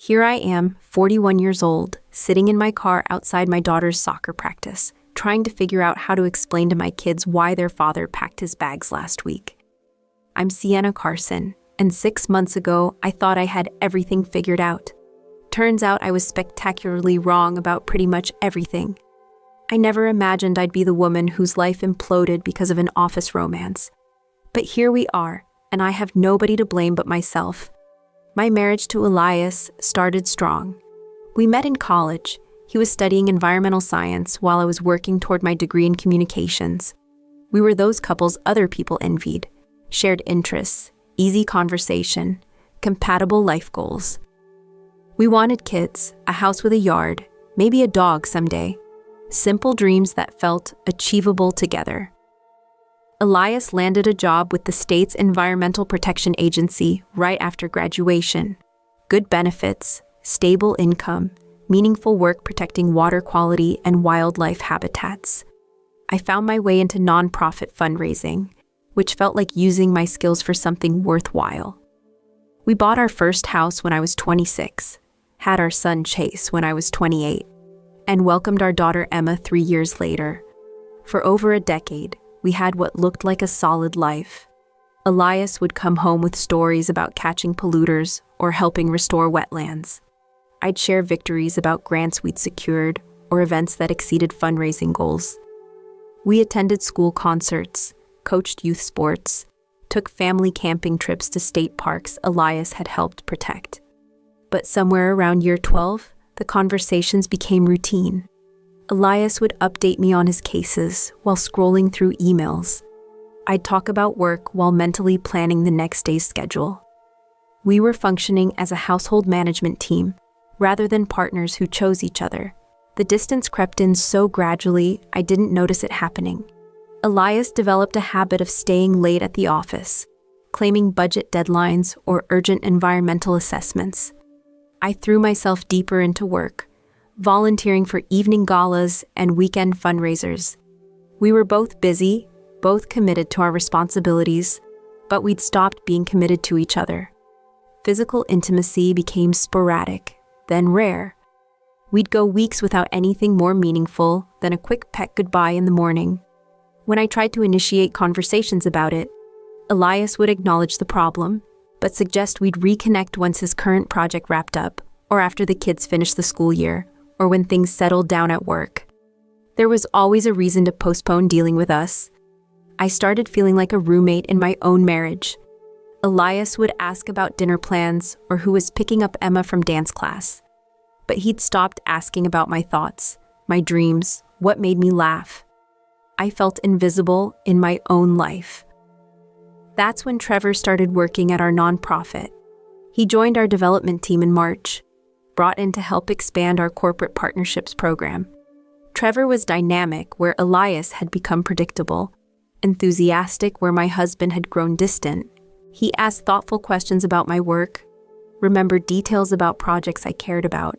Here I am, 41 years old, sitting in my car outside my daughter's soccer practice, trying to figure out how to explain to my kids why their father packed his bags last week. I'm Sienna Carson, and 6 months ago, I thought I had everything figured out. Turns out I was spectacularly wrong about pretty much everything. I never imagined I'd be the woman whose life imploded because of an office romance. But here we are, and I have nobody to blame but myself. My marriage to Elias started strong. We met in college. He was studying environmental science while I was working toward my degree in communications. We were those couples other people envied. Shared interests, easy conversation, compatible life goals. We wanted kids, a house with a yard, maybe a dog someday. Simple dreams that felt achievable together. Elias landed a job with the state's Environmental Protection Agency right after graduation. Good benefits, stable income, meaningful work protecting water quality and wildlife habitats. I found my way into nonprofit fundraising, which felt like using my skills for something worthwhile. We bought our first house when I was 26, had our son Chase when I was 28, and welcomed our daughter Emma 3 years later. For over a decade, we had what looked like a solid life. Elias would come home with stories about catching polluters or helping restore wetlands. I'd share victories about grants we'd secured or events that exceeded fundraising goals. We attended school concerts, coached youth sports, took family camping trips to state parks Elias had helped protect. But somewhere around year 12, the conversations became routine. Elias would update me on his cases while scrolling through emails. I'd talk about work while mentally planning the next day's schedule. We were functioning as a household management team, rather than partners who chose each other. The distance crept in so gradually, I didn't notice it happening. Elias developed a habit of staying late at the office, claiming budget deadlines or urgent environmental assessments. I threw myself deeper into work, volunteering for evening galas and weekend fundraisers. We were both busy, both committed to our responsibilities, but we'd stopped being committed to each other. Physical intimacy became sporadic, then rare. We'd go weeks without anything more meaningful than a quick pet goodbye in the morning. When I tried to initiate conversations about it, Elias would acknowledge the problem, but suggest we'd reconnect once his current project wrapped up, or after the kids finished the school year, or when things settled down at work. There was always a reason to postpone dealing with us. I started feeling like a roommate in my own marriage. Elias would ask about dinner plans or who was picking up Emma from dance class. But he'd stopped asking about my thoughts, my dreams, what made me laugh. I felt invisible in my own life. That's when Trevor started working at our nonprofit. He joined our development team in March, brought in to help expand our corporate partnerships program. Trevor was dynamic where Elias had become predictable, enthusiastic where my husband had grown distant. He asked thoughtful questions about my work, remembered details about projects I cared about,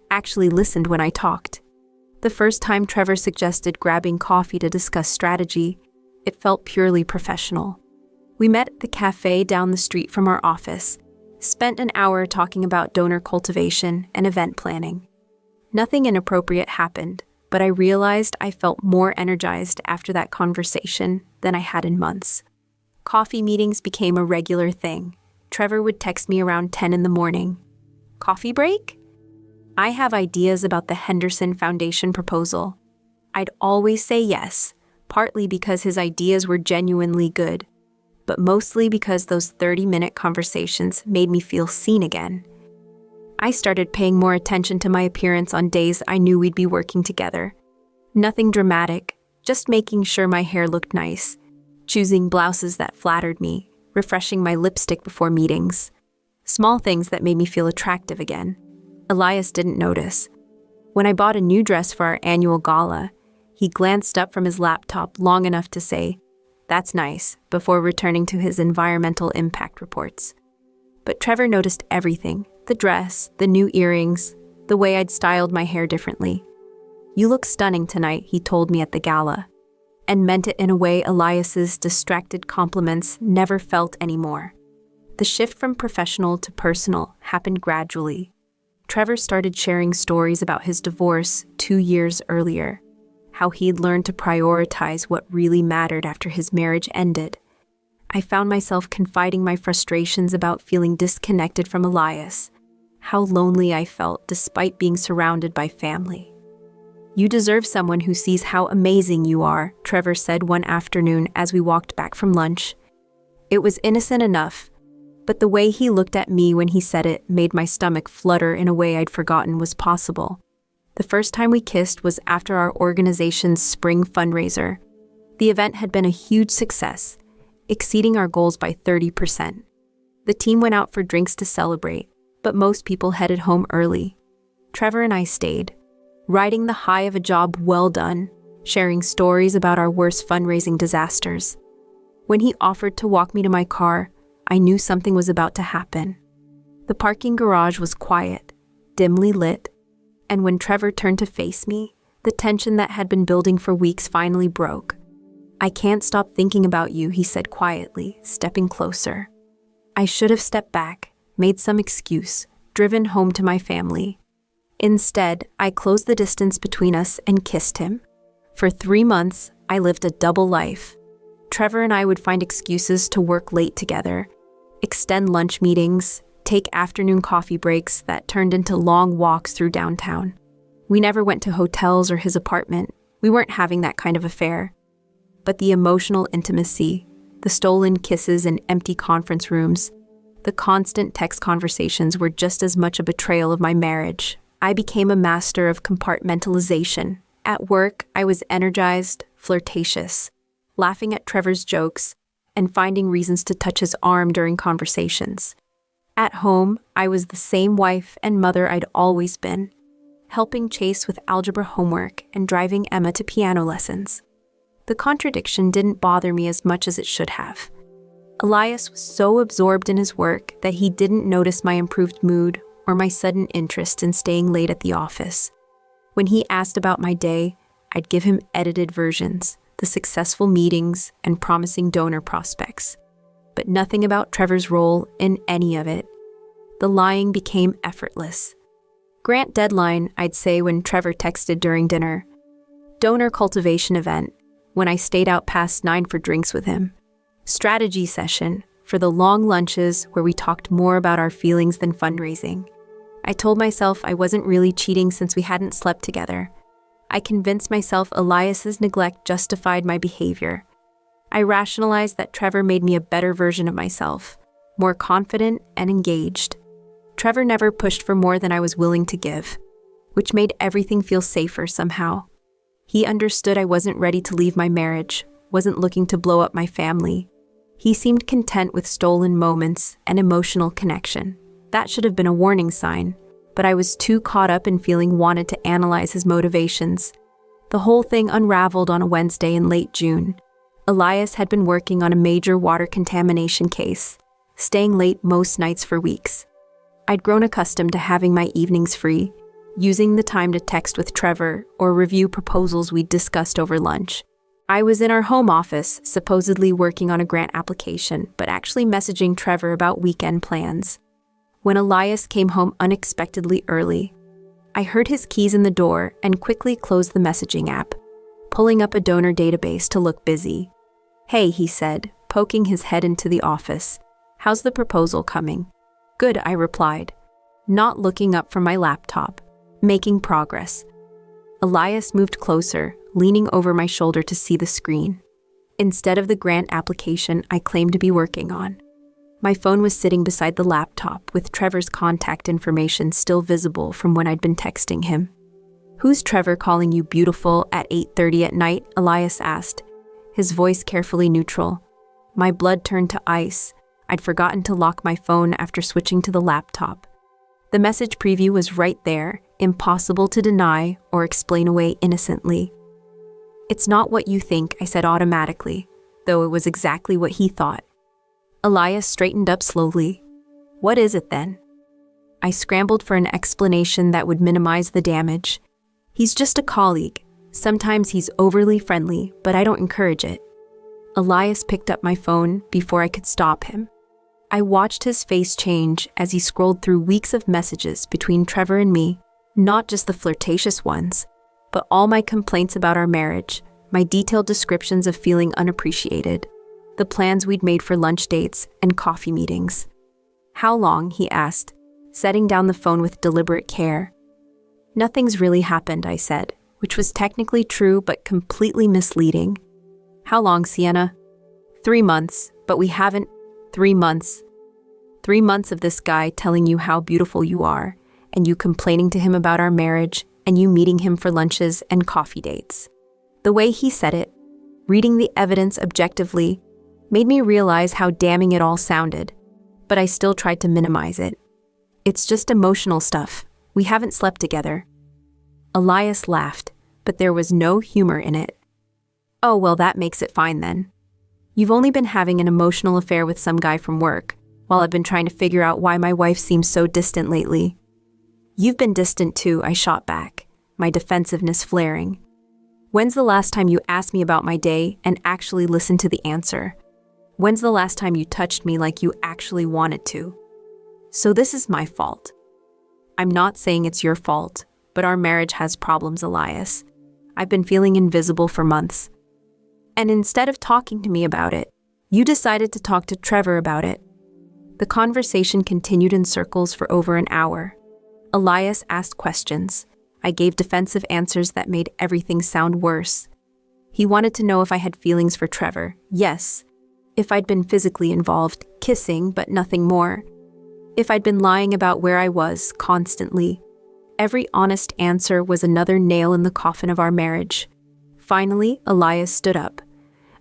actually listened when I talked. The first time Trevor suggested grabbing coffee to discuss strategy, it felt purely professional. We met at the cafe down the street from our office, spent an hour talking about donor cultivation and event planning. Nothing inappropriate happened, but I realized I felt more energized after that conversation than I had in months. Coffee meetings became a regular thing. Trevor would text me around 10 in the morning. Coffee break? I have ideas about the Henderson Foundation proposal. I'd always say yes, partly because his ideas were genuinely good, but mostly because those 30-minute conversations made me feel seen again. I started paying more attention to my appearance on days I knew we'd be working together. Nothing dramatic, just making sure my hair looked nice, choosing blouses that flattered me, refreshing my lipstick before meetings. Small things that made me feel attractive again. Elias didn't notice. When I bought a new dress for our annual gala, he glanced up from his laptop long enough to say, "That's nice," before returning to his environmental impact reports. But Trevor noticed everything, the dress, the new earrings, the way I'd styled my hair differently. "You look stunning tonight," he told me at the gala, and meant it in a way Elias's distracted compliments never felt anymore. The shift from professional to personal happened gradually. Trevor started sharing stories about his divorce 2 years earlier, how he'd learned to prioritize what really mattered after his marriage ended. I found myself confiding my frustrations about feeling disconnected from Elias, how lonely I felt despite being surrounded by family. "You deserve someone who sees how amazing you are," Trevor said one afternoon as we walked back from lunch. It was innocent enough, but the way he looked at me when he said it made my stomach flutter in a way I'd forgotten was possible. The first time we kissed was after our organization's spring fundraiser. The event had been a huge success, exceeding our goals by 30%. The team went out for drinks to celebrate, but most people headed home early. Trevor and I stayed, riding the high of a job well done, sharing stories about our worst fundraising disasters. When he offered to walk me to my car, I knew something was about to happen. The parking garage was quiet, dimly lit, and when Trevor turned to face me, the tension that had been building for weeks finally broke. "I can't stop thinking about you," he said quietly, stepping closer. I should have stepped back, made some excuse, driven home to my family. Instead, I closed the distance between us and kissed him. For 3 months, I lived a double life. Trevor and I would find excuses to work late together, extend lunch meetings, take afternoon coffee breaks that turned into long walks through downtown. We never went to hotels or his apartment. We weren't having that kind of affair. But the emotional intimacy, the stolen kisses in empty conference rooms, the constant text conversations were just as much a betrayal of my marriage. I became a master of compartmentalization. At work, I was energized, flirtatious, laughing at Trevor's jokes, and finding reasons to touch his arm during conversations. At home, I was the same wife and mother I'd always been, helping Chase with algebra homework and driving Emma to piano lessons. The contradiction didn't bother me as much as it should have. Elias was so absorbed in his work that he didn't notice my improved mood or my sudden interest in staying late at the office. When he asked about my day, I'd give him edited versions, the successful meetings and promising donor prospects, but nothing about Trevor's role in any of it. The lying became effortless. Grant deadline, I'd say when Trevor texted during dinner. Donor cultivation event, when I stayed out past 9 for drinks with him. Strategy session, for the long lunches where we talked more about our feelings than fundraising. I told myself I wasn't really cheating since we hadn't slept together. I convinced myself Elias's neglect justified my behavior. I rationalized that Trevor made me a better version of myself, more confident and engaged. Trevor never pushed for more than I was willing to give, which made everything feel safer somehow. He understood I wasn't ready to leave my marriage, wasn't looking to blow up my family. He seemed content with stolen moments and emotional connection. That should have been a warning sign, but I was too caught up in feeling wanted to analyze his motivations. The whole thing unraveled on a Wednesday in late June. Elias had been working on a major water contamination case, staying late most nights for weeks. I'd grown accustomed to having my evenings free, using the time to text with Trevor or review proposals we'd discussed over lunch. I was in our home office, supposedly working on a grant application, but actually messaging Trevor about weekend plans. When Elias came home unexpectedly early, I heard his keys in the door and quickly closed the messaging app, pulling up a donor database to look busy. "Hey," he said, poking his head into the office. "How's the proposal coming?" "Good," I replied, not looking up from my laptop. "Making progress." Elias moved closer, leaning over my shoulder to see the screen. Instead of the grant application I claimed to be working on, my phone was sitting beside the laptop with Trevor's contact information still visible from when I'd been texting him. "Who's Trevor calling you beautiful at 8:30 at night?" Elias asked, his voice carefully neutral. My blood turned to ice. I'd forgotten to lock my phone after switching to the laptop. The message preview was right there, impossible to deny or explain away innocently. "It's not what you think," I said automatically, though it was exactly what he thought. Elias straightened up slowly. "What is it then?" I scrambled for an explanation that would minimize the damage. "He's just a colleague. Sometimes he's overly friendly, but I don't encourage it." Elias picked up my phone before I could stop him. I watched his face change as he scrolled through weeks of messages between Trevor and me, not just the flirtatious ones, but all my complaints about our marriage, my detailed descriptions of feeling unappreciated, the plans we'd made for lunch dates and coffee meetings. "How long?" he asked, setting down the phone with deliberate care. "Nothing's really happened," I said, which was technically true but completely misleading. "How long, Sienna?" 3 months, but we haven't. 3 months. 3 months of this guy telling you how beautiful you are, and you complaining to him about our marriage, and you meeting him for lunches and coffee dates. The way he said it, reading the evidence objectively, made me realize how damning it all sounded, but I still tried to minimize it. "It's just emotional stuff. We haven't slept together." Elias laughed, but there was no humor in it. "Oh, well, that makes it fine then. You've only been having an emotional affair with some guy from work, while I've been trying to figure out why my wife seems so distant lately." "You've been distant too," I shot back, my defensiveness flaring. "When's the last time you asked me about my day and actually listened to the answer? When's the last time you touched me like you actually wanted to? So this is my fault." "I'm not saying it's your fault, but our marriage has problems, Elias. I've been feeling invisible for months. And instead of talking to me about it, you decided to talk to Trevor about it." The conversation continued in circles for over an hour. Elias asked questions. I gave defensive answers that made everything sound worse. He wanted to know if I had feelings for Trevor. Yes. If I'd been physically involved, kissing, but nothing more. If I'd been lying about where I was, constantly. Every honest answer was another nail in the coffin of our marriage. Finally, Elias stood up.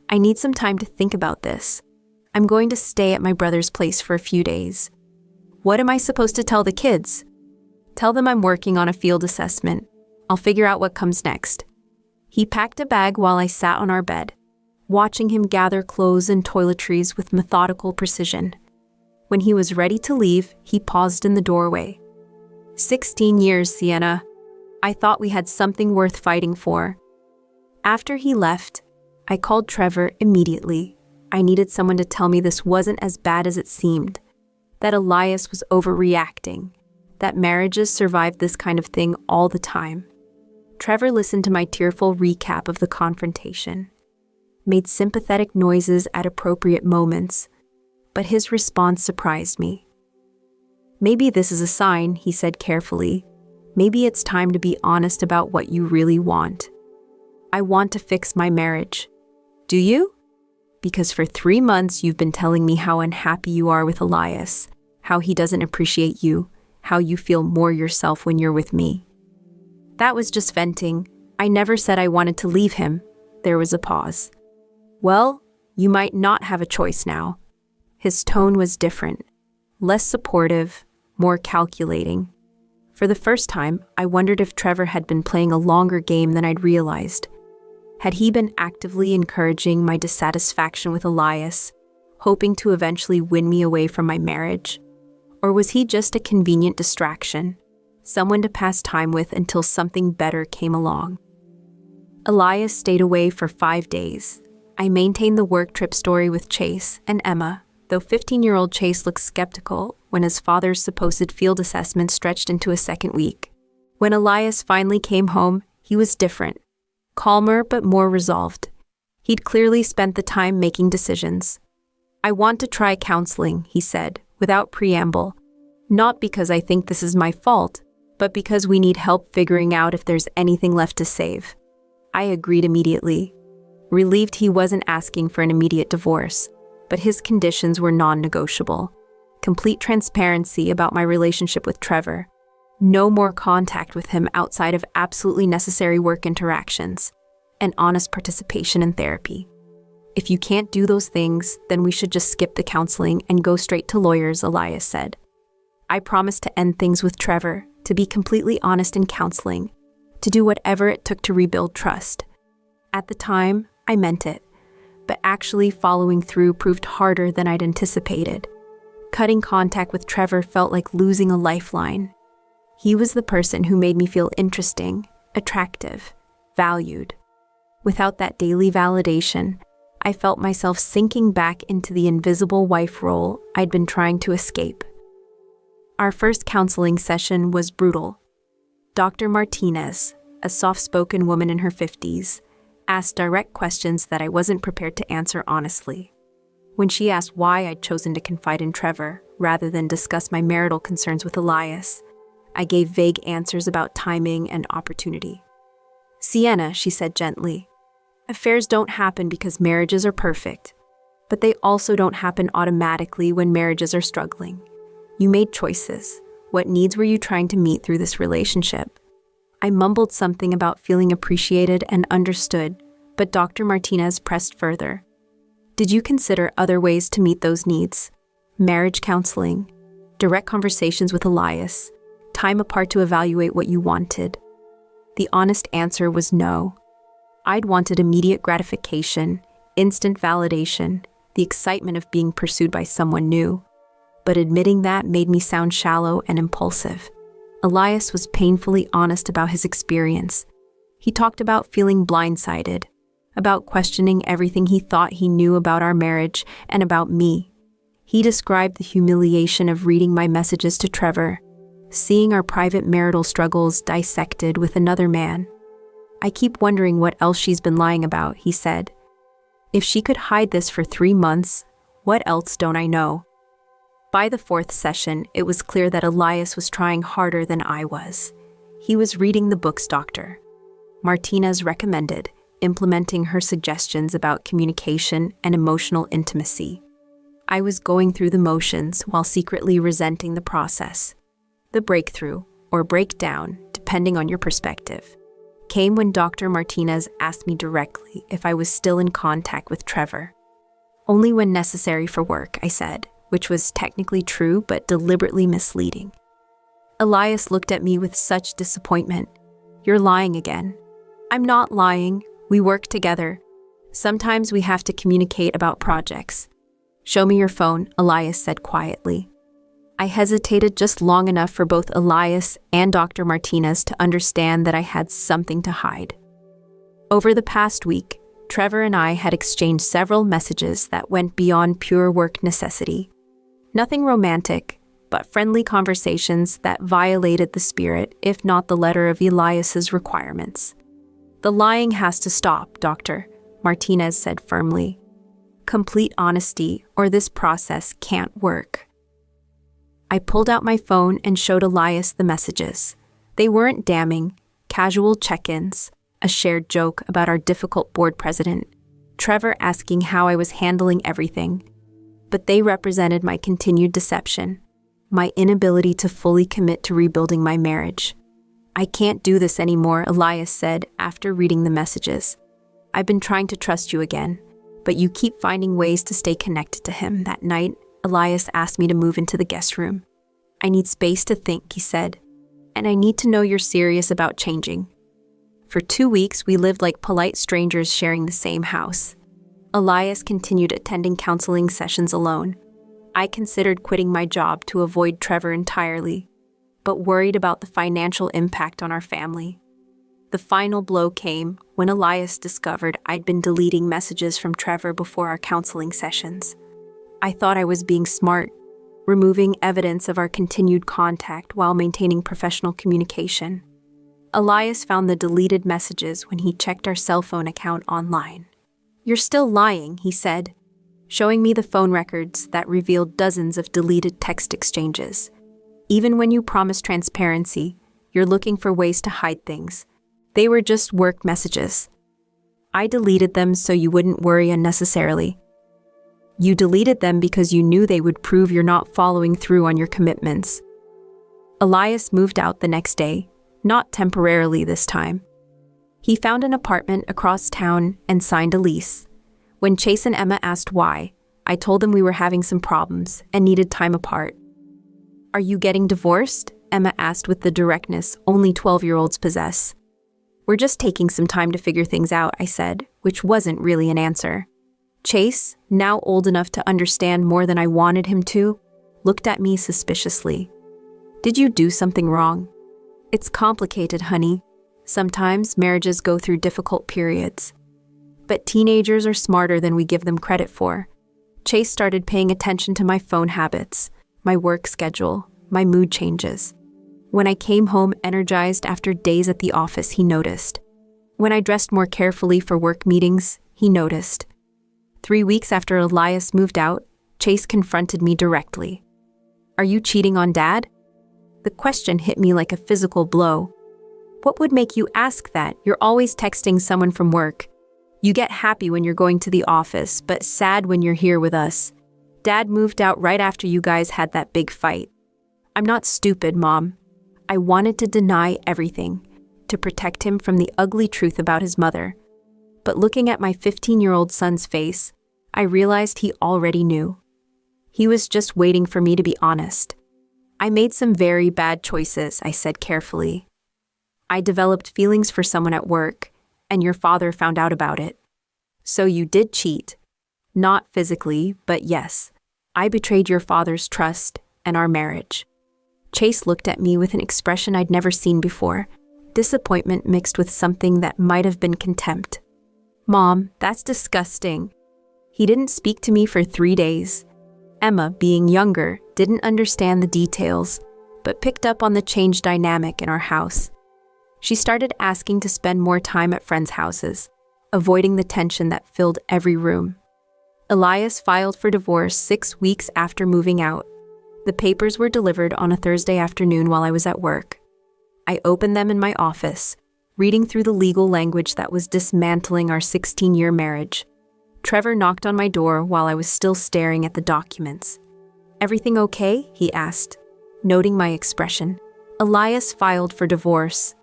"I need some time to think about this. I'm going to stay at my brother's place for a few days." "What am I supposed to tell the kids?" "Tell them I'm working on a field assessment. I'll figure out what comes next." He packed a bag while I sat on our bed, watching him gather clothes and toiletries with methodical precision. When he was ready to leave, he paused in the doorway. 16 years, Sienna. I thought we had something worth fighting for." After he left, I called Trevor immediately. I needed someone to tell me this wasn't as bad as it seemed, that Elias was overreacting, that marriages survive this kind of thing all the time. Trevor listened to my tearful recap of the confrontation, made sympathetic noises at appropriate moments, but his response surprised me. "Maybe this is a sign," he said carefully. "Maybe it's time to be honest about what you really want." "I want to fix my marriage." "Do you?" "Because for 3 months you've been telling me how unhappy you are with Elias, how he doesn't appreciate you, how you feel more yourself when you're with me." "That was just venting. I never said I wanted to leave him." There was a pause. "Well, you might not have a choice now." His tone was different, less supportive, more calculating. For the first time, I wondered if Trevor had been playing a longer game than I'd realized. Had he been actively encouraging my dissatisfaction with Elias, hoping to eventually win me away from my marriage? Or was he just a convenient distraction, someone to pass time with until something better came along? Elias stayed away for 5 days. I maintained the work trip story with Chase and Emma, though 15-year-old Chase looked skeptical when his father's supposed field assessment stretched into a second week. When Elias finally came home, he was different. Calmer but more resolved. He'd clearly spent the time making decisions. "I want to try counseling," he said, without preamble. "Not because I think this is my fault, but because we need help figuring out if there's anything left to save." I agreed immediately, relieved he wasn't asking for an immediate divorce, but his conditions were non-negotiable. Complete transparency about my relationship with Trevor. No more contact with him outside of absolutely necessary work interactions, and honest participation in therapy. "If you can't do those things, then we should just skip the counseling and go straight to lawyers," Elias said. I promised to end things with Trevor, to be completely honest in counseling, to do whatever it took to rebuild trust. At the time, I meant it, but actually following through proved harder than I'd anticipated. Cutting contact with Trevor felt like losing a lifeline. He was the person who made me feel interesting, attractive, valued. Without that daily validation, I felt myself sinking back into the invisible wife role I'd been trying to escape. Our first counseling session was brutal. Dr. Martinez, a soft-spoken woman in her 50s, asked direct questions that I wasn't prepared to answer honestly. When she asked why I'd chosen to confide in Trevor rather than discuss my marital concerns with Elias, I gave vague answers about timing and opportunity. "Sienna," she said gently, "affairs don't happen because marriages are perfect, but they also don't happen automatically when marriages are struggling. You made choices. What needs were you trying to meet through this relationship?" I mumbled something about feeling appreciated and understood, but Dr. Martinez pressed further. "Did you consider other ways to meet those needs? Marriage counseling, direct conversations with Elias, time apart to evaluate what you wanted?" The honest answer was no. I'd wanted immediate gratification, instant validation, the excitement of being pursued by someone new. But admitting that made me sound shallow and impulsive. Elias was painfully honest about his experience. He talked about feeling blindsided, about questioning everything he thought he knew about our marriage and about me. He described the humiliation of reading my messages to Trevor, seeing our private marital struggles dissected with another man. "I keep wondering what else she's been lying about," he said. "If she could hide this for 3 months, what else don't I know?" By the 4th session, it was clear that Elias was trying harder than I was. He was reading the books Dr. Martinez recommended, implementing her suggestions about communication and emotional intimacy. I was going through the motions while secretly resenting the process. The breakthrough, or breakdown, depending on your perspective, came when Dr. Martinez asked me directly if I was still in contact with Trevor. "Only when necessary for work," I said, which was technically true but deliberately misleading. Elias looked at me with such disappointment. "You're lying again." "I'm not lying. We work together. Sometimes we have to communicate about projects." "Show me your phone," Elias said quietly. I hesitated just long enough for both Elias and Dr. Martinez to understand that I had something to hide. Over the past week, Trevor and I had exchanged several messages that went beyond pure work necessity. Nothing romantic, but friendly conversations that violated the spirit, if not the letter of Elias's requirements. "The lying has to stop, Doctor," Martinez said firmly. "Complete honesty, or this process can't work." I pulled out my phone and showed Elias the messages. They weren't damning, casual check-ins, a shared joke about our difficult board president, Trevor asking how I was handling everything. But they represented my continued deception, my inability to fully commit to rebuilding my marriage. "I can't do this anymore," Elias said after reading the messages. "I've been trying to trust you again, but you keep finding ways to stay connected to him." That night, Elias asked me to move into the guest room. "I need space to think," he said, "and I need to know you're serious about changing." For 2 weeks, we lived like polite strangers sharing the same house. Elias continued attending counseling sessions alone. I considered quitting my job to avoid Trevor entirely, but worried about the financial impact on our family. The final blow came when Elias discovered I'd been deleting messages from Trevor before our counseling sessions. I thought I was being smart, removing evidence of our continued contact while maintaining professional communication. Elias found the deleted messages when he checked our cell phone account online. "You're still lying," he said, showing me the phone records that revealed dozens of deleted text exchanges. "Even when you promise transparency, you're looking for ways to hide things. They were just work messages." "I deleted them so you wouldn't worry unnecessarily." "You deleted them because you knew they would prove you're not following through on your commitments." Elias moved out the next day, not temporarily this time. He found an apartment across town and signed a lease. When Chase and Emma asked why, I told them we were having some problems and needed time apart. "Are you getting divorced?" Emma asked with the directness only 12-year-olds possess. "We're just taking some time to figure things out," I said, which wasn't really an answer. Chase, now old enough to understand more than I wanted him to, looked at me suspiciously. "Did you do something wrong?" "It's complicated, honey. Sometimes marriages go through difficult periods." But teenagers are smarter than we give them credit for. Chase started paying attention to my phone habits, my work schedule, my mood changes. When I came home energized after days at the office, he noticed. When I dressed more carefully for work meetings, he noticed. 3 weeks after Elias moved out, Chase confronted me directly. "Are you cheating on Dad?" The question hit me like a physical blow. "What would make you ask that? You're always texting someone from work. You get happy when you're going to the office, but sad when you're here with us. Dad moved out right after you guys had that big fight." "I'm not stupid, Mom." I wanted to deny everything, to protect him from the ugly truth about his mother. But looking at my 15-year-old son's face, I realized he already knew. He was just waiting for me to be honest. "I made some very bad choices," I said carefully. "I developed feelings for someone at work, and your father found out about it. So you did cheat. Not physically, but yes. I betrayed your father's trust and our marriage." Chase looked at me with an expression I'd never seen before, disappointment mixed with something that might have been contempt. "Mom, that's disgusting." He didn't speak to me for 3 days. Emma, being younger, didn't understand the details, but picked up on the change dynamic in our house. She started asking to spend more time at friends' houses, avoiding the tension that filled every room. Elias filed for divorce 6 weeks after moving out. The papers were delivered on a Thursday afternoon while I was at work. I opened them in my office, reading through the legal language that was dismantling our 16-year marriage. Trevor knocked on my door while I was still staring at the documents. "Everything okay?" he asked, noting my expression. Elias filed for divorce.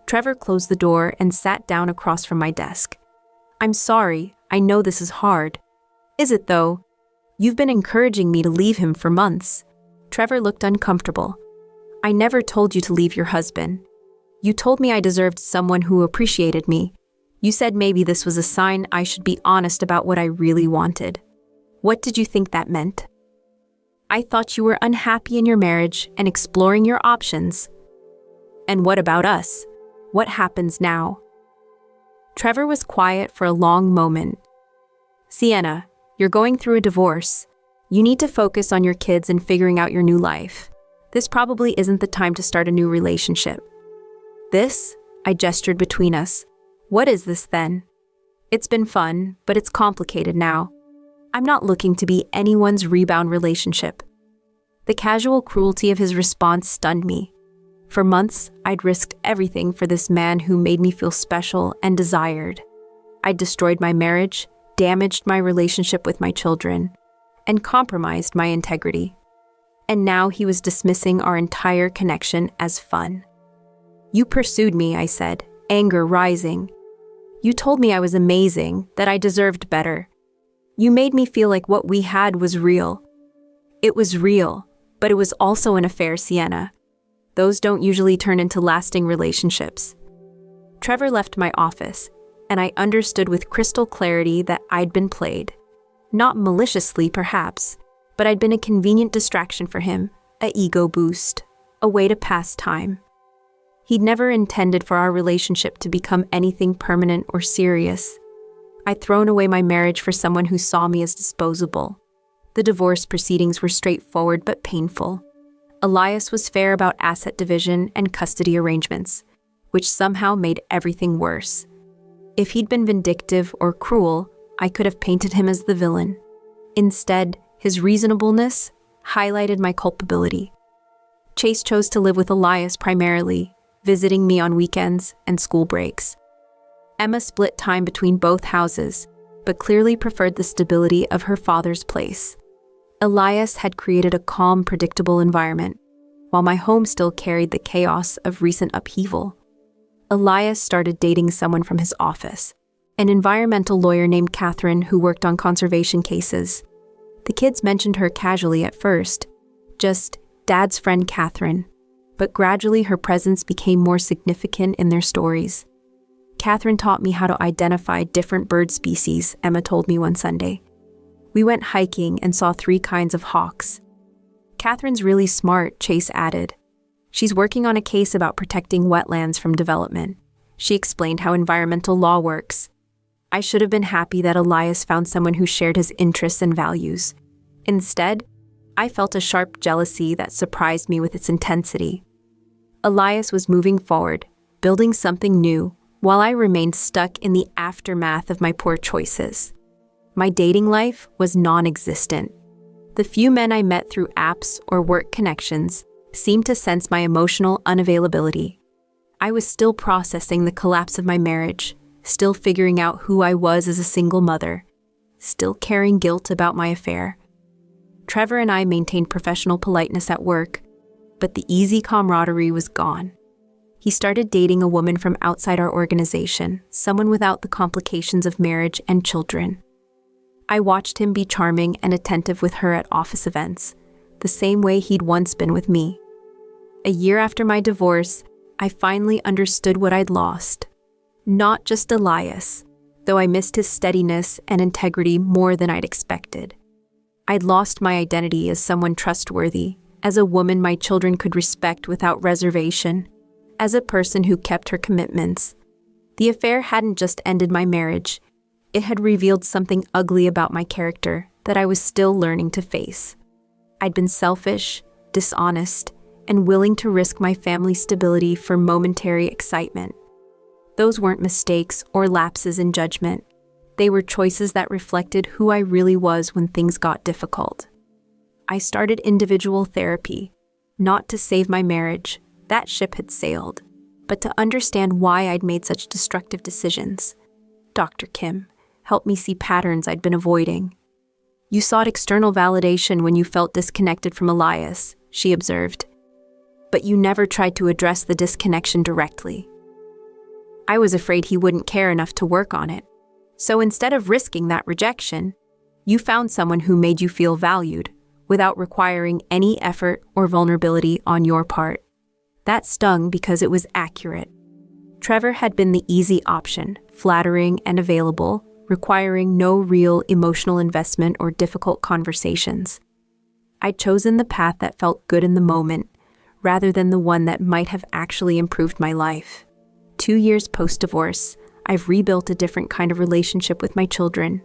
Trevor closed the door and sat down across from my desk. "I'm sorry, I know this is hard." "Is it though? You've been encouraging me to leave him for months." Trevor looked uncomfortable. "I never told you to leave your husband. You told me I deserved someone who appreciated me. You said maybe this was a sign I should be honest about what I really wanted. What did you think that meant?" "I thought you were unhappy in your marriage and exploring your options." "And what about us? What happens now?" Trevor was quiet for a long moment. "Sienna, you're going through a divorce. You need to focus on your kids and figuring out your new life. This probably isn't the time to start a new relationship." "This?" I gestured between us. "What is this then?" "It's been fun, but it's complicated now. I'm not looking to be anyone's rebound relationship." The casual cruelty of his response stunned me. For months, I'd risked everything for this man who made me feel special and desired. I'd destroyed my marriage, damaged my relationship with my children, and compromised my integrity. And now he was dismissing our entire connection as fun. "You pursued me," I said, anger rising. "You told me I was amazing, that I deserved better. You made me feel like what we had was real." "It was real, but it was also an affair, Sienna. Those don't usually turn into lasting relationships." Trevor left my office, and I understood with crystal clarity that I'd been played. Not maliciously, perhaps, but I'd been a convenient distraction for him, an ego boost, a way to pass time. He'd never intended for our relationship to become anything permanent or serious. I'd thrown away my marriage for someone who saw me as disposable. The divorce proceedings were straightforward but painful. Elias was fair about asset division and custody arrangements, which somehow made everything worse. If he'd been vindictive or cruel, I could have painted him as the villain. Instead, his reasonableness highlighted my culpability. Chase chose to live with Elias primarily, visiting me on weekends and school breaks. Emma split time between both houses, but clearly preferred the stability of her father's place. Elias had created a calm, predictable environment, while my home still carried the chaos of recent upheaval. Elias started dating someone from his office, an environmental lawyer named Catherine who worked on conservation cases. The kids mentioned her casually at first, just Dad's friend Catherine, but gradually her presence became more significant in their stories. Catherine taught me how to identify different bird species, Emma told me one Sunday. We went hiking and saw 3 kinds of hawks. Catherine's really smart, Chase added. She's working on a case about protecting wetlands from development. She explained how environmental law works. I should have been happy that Elias found someone who shared his interests and values. Instead, I felt a sharp jealousy that surprised me with its intensity. Elias was moving forward, building something new, while I remained stuck in the aftermath of my poor choices. My dating life was non-existent. The few men I met through apps or work connections seemed to sense my emotional unavailability. I was still processing the collapse of my marriage, still figuring out who I was as a single mother, still carrying guilt about my affair. Trevor and I maintained professional politeness at work, but the easy camaraderie was gone. He started dating a woman from outside our organization, someone without the complications of marriage and children. I watched him be charming and attentive with her at office events, the same way he'd once been with me. A year after my divorce, I finally understood what I'd lost. Not just Elias, though I missed his steadiness and integrity more than I'd expected. I'd lost my identity as someone trustworthy, as a woman my children could respect without reservation, as a person who kept her commitments. The affair hadn't just ended my marriage. It had revealed something ugly about my character that I was still learning to face. I'd been selfish, dishonest, and willing to risk my family's stability for momentary excitement. Those weren't mistakes or lapses in judgment. They were choices that reflected who I really was when things got difficult. I started individual therapy, not to save my marriage, that ship had sailed, but to understand why I'd made such destructive decisions. Dr. Kim helped me see patterns I'd been avoiding. You sought external validation when you felt disconnected from Elias, she observed, but you never tried to address the disconnection directly. I was afraid he wouldn't care enough to work on it. So instead of risking that rejection, you found someone who made you feel valued without requiring any effort or vulnerability on your part. That stung because it was accurate. Trevor had been the easy option, flattering and available, requiring no real emotional investment or difficult conversations. I'd chosen the path that felt good in the moment, rather than the one that might have actually improved my life. 2 years post-divorce, I've rebuilt a different kind of relationship with my children.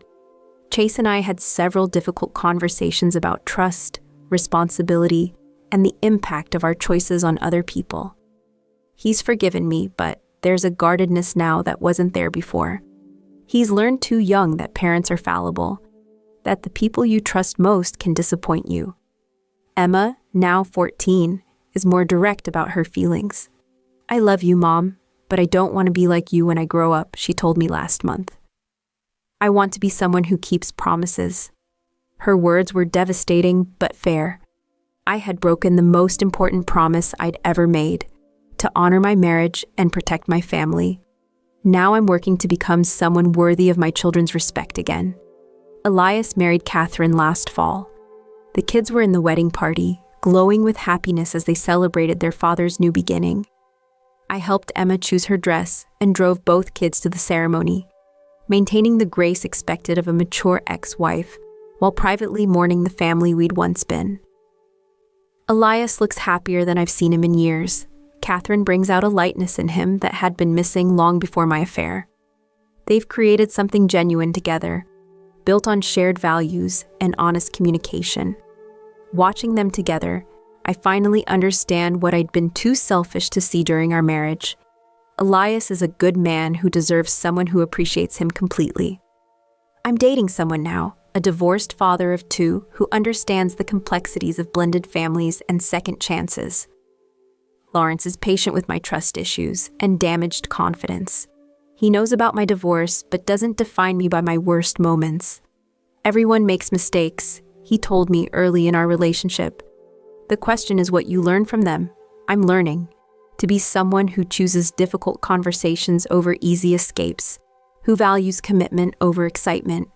Chase and I had several difficult conversations about trust, responsibility, and the impact of our choices on other people. He's forgiven me, but there's a guardedness now that wasn't there before. He's learned too young that parents are fallible, that the people you trust most can disappoint you. Emma, now 14, is more direct about her feelings. "I love you, Mom, but I don't want to be like you when I grow up," she told me last month. "I want to be someone who keeps promises." Her words were devastating but fair. I had broken the most important promise I'd ever made, to honor my marriage and protect my family. Now I'm working to become someone worthy of my children's respect again. Elias married Catherine last fall. The kids were in the wedding party, glowing with happiness as they celebrated their father's new beginning. I helped Emma choose her dress and drove both kids to the ceremony, maintaining the grace expected of a mature ex-wife, while privately mourning the family we'd once been. Elias looks happier than I've seen him in years. Catherine brings out a lightness in him that had been missing long before my affair. They've created something genuine together, built on shared values and honest communication. Watching them together, I finally understand what I'd been too selfish to see during our marriage. Elias is a good man who deserves someone who appreciates him completely. I'm dating someone now, a divorced father of 2 who understands the complexities of blended families and second chances. Lawrence is patient with my trust issues and damaged confidence. He knows about my divorce but doesn't define me by my worst moments. Everyone makes mistakes, he told me early in our relationship. The question is what you learn from them. I'm learning to be someone who chooses difficult conversations over easy escapes, who values commitment over excitement,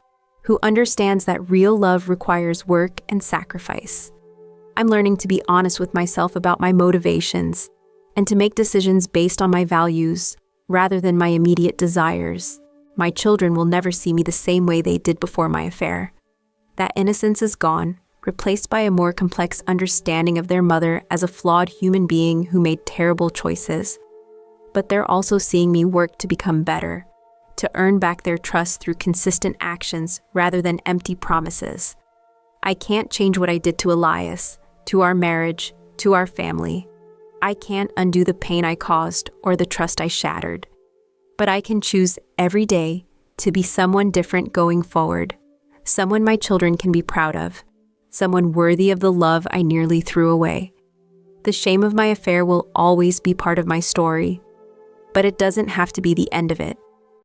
who understands that real love requires work and sacrifice. I'm learning to be honest with myself about my motivations and to make decisions based on my values rather than my immediate desires. My children will never see me the same way they did before my affair. That innocence is gone, replaced by a more complex understanding of their mother as a flawed human being who made terrible choices. But they're also seeing me work to become better, to earn back their trust through consistent actions rather than empty promises. I can't change what I did to Elias, to our marriage, to our family. I can't undo the pain I caused or the trust I shattered. But I can choose every day to be someone different going forward, someone my children can be proud of, someone worthy of the love I nearly threw away. The shame of my affair will always be part of my story, but it doesn't have to be the end of it.